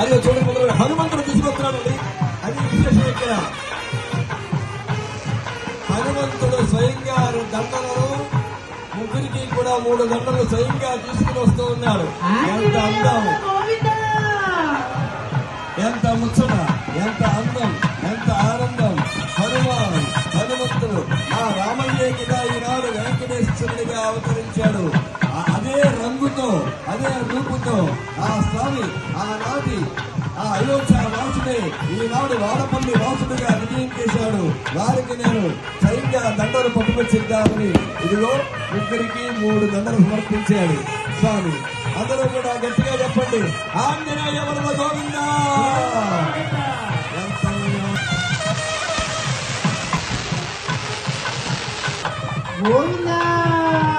అది చూడండి, మొదలు హనుమంతుడు తీసుకొస్తున్నాడండి. అది విశేషం ఇక్కడ. హనుమంతుడు స్వయంగా దండలను ముగ్గురికి కూడా 3 దండలు స్వయంగా తీసుకుని వస్తూ ఉన్నాడు. ఎంత అందం, ఎంత ముచ్చట, ఎంత అందం, ఎంత ఆనందం. హనుమంతుడు ఆ రామయ్య కదా ఈనాడు వెంకటేశ్వరుడిగా అవతరించాడు. అదే రంగుతో, అదే రూపుతో ఆ స్వామి ఆనాటి ఆ అయోధ్య వాసుడే ఈనాడు వాడపల్లి వాసుడిగా విజయం చేశాడు. వారికి నేను స్వయంగా దండలు పట్టుకొచ్చిద్దామని ఇదిగో ముగ్గురికి 3 దండలు సమర్పించాడు స్వామి. అందరూ కూడా గట్టిగా చెప్పండి, ఆంజనేయ వరద గోవిందా. గోవిందా.